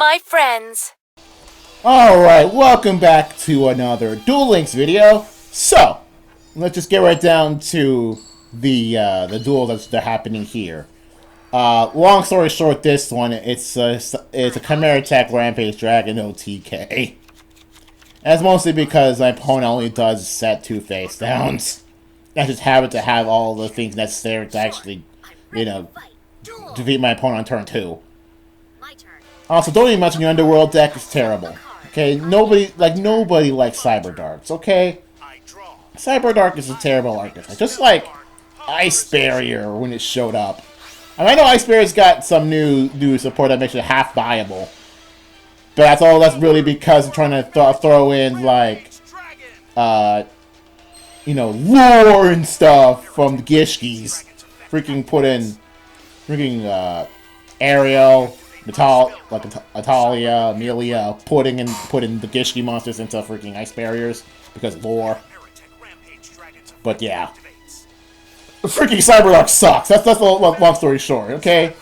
my friends. Alright, welcome back to another Duel Links video. So, let's just get right down to the duels that are happening here. Long story short, this one, it's a Chimeratech Rampage Dragon OTK. And it's mostly because my opponent only does set 2 face downs. I just happen to have all the things necessary to actually, defeat my opponent on turn 2. Also, don't even mention your Underworld deck is terrible. Okay, nobody likes Cyber Darks, okay? Cyber Dark is a terrible archetype. Just like Ice Barrier when it showed up. I know Ice Barrier's got some new support that makes it half viable. But that's really because I'm trying to throw in, like, lore and stuff from the Gishkis. Freaking put in, Ariel, Natalia, Amelia, putting the Gishki monsters into freaking Ice Barriers because lore. But yeah, freaking Cyberdark sucks. That's the long story short. Okay,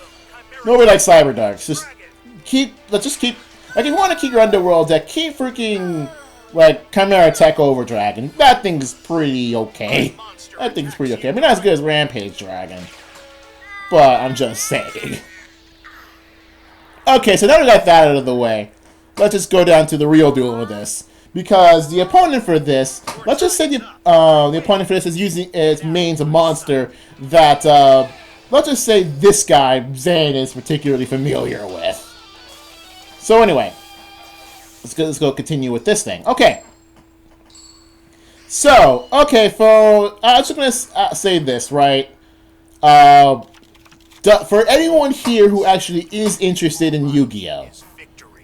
nobody likes Cyberdarks. Let's just keep. Like, if you want to keep your Underworld deck, keep freaking like Chimeratech Overdragon. That thing's pretty okay. I mean, not as good as Rampage Dragon, but I'm just saying. Okay, so now we got that out of the way, let's just go down to the real duel of this. Because the opponent for this, let's just say the opponent for this is using its mains a monster that, let's just say this guy, Zane, is particularly familiar with. So anyway, let's go continue with this thing. Okay. So, okay, I'm just going to say this, right? For anyone here who actually is interested in Yu-Gi-Oh!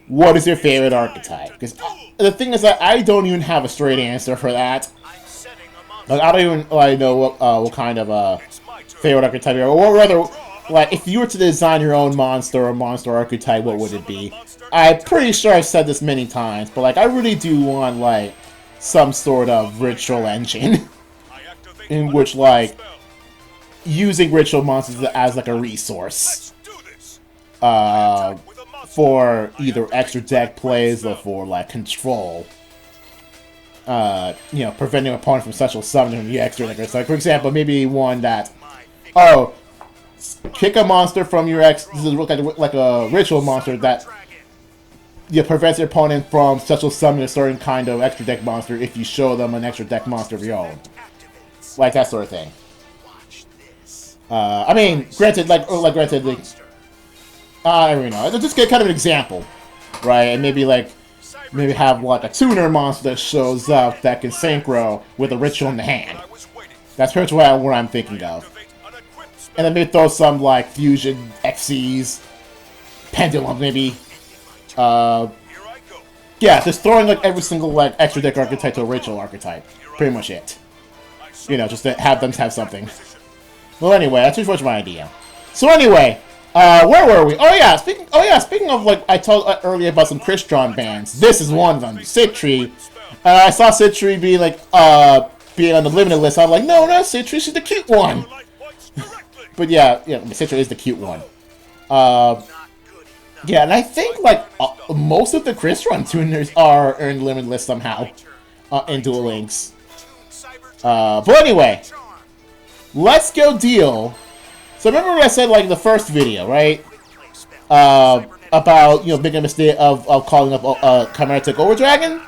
What is your favorite archetype? Because the thing is that I don't even have a straight answer for that. Like, I don't even know what kind of favorite archetype you are. Or rather, like, if you were to design your own monster or monster archetype, what would it be? I'm pretty sure I've said this many times, but like, I really do want, like, some sort of ritual engine in which, like, using ritual monsters as like a resource for either extra deck plays or for like control. Preventing an opponent from special summoning the extra deck. So, like, for example, maybe one that kick a monster from your this is like a ritual monster that prevents your opponent from special summoning a certain kind of extra deck monster if you show them an extra deck monster of your own, like that sort of thing. I mean, granted, I don't know. Just get kind of an example, right? And maybe have like a tuner monster that shows up that can synchro with a ritual in the hand. That's pretty much what I'm thinking of. And then maybe throw some like fusion XCs, pendulum maybe. Yeah, just throwing like every single like extra deck archetype to a ritual archetype. Pretty much it. Just to have them have something. Well, anyway, that's pretty much my idea. So anyway, where were we? Speaking of, like, I told earlier about some Crystron bands. This is one of them, Citri. I saw Citri being on the limited list. I'm like, no, not Citri, she's the cute one. But yeah, Citri is the cute one. Yeah, and I think, like, most of the Crystron tuners are in the limited list somehow in Duel Links. But anyway, let's go deal. So remember what I said, like, in the first video, right? About, making a mistake of calling up Chimeratech Overdragon?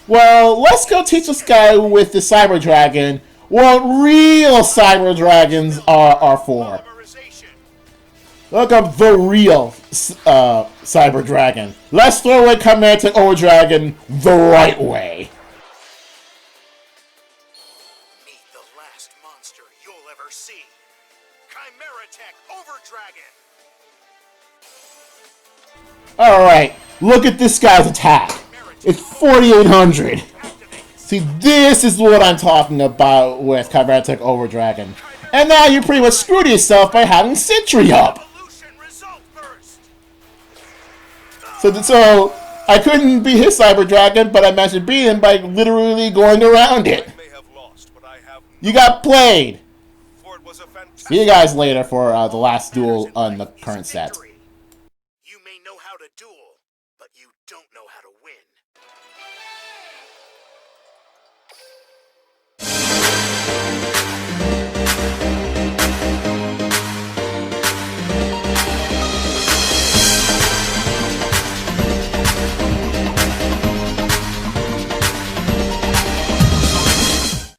Well, let's go teach this guy with the Cyber Dragon what real Cyber Dragons are for. Look up the real Cyber Dragon. Let's throw in Chimeratech Overdragon the right way. See. Chimeratech Overdragon. Alright, look at this guy's attack. It's 4,800. See, this is what I'm talking about with Chimeratech Overdragon. And now you pretty much screwed yourself by having Citri up. So I couldn't beat his Cyber Dragon, but I managed to beat him by literally going around it. You got played. See you guys later for the last duel on the current set. You may know how how to duel, but you don't know how to win.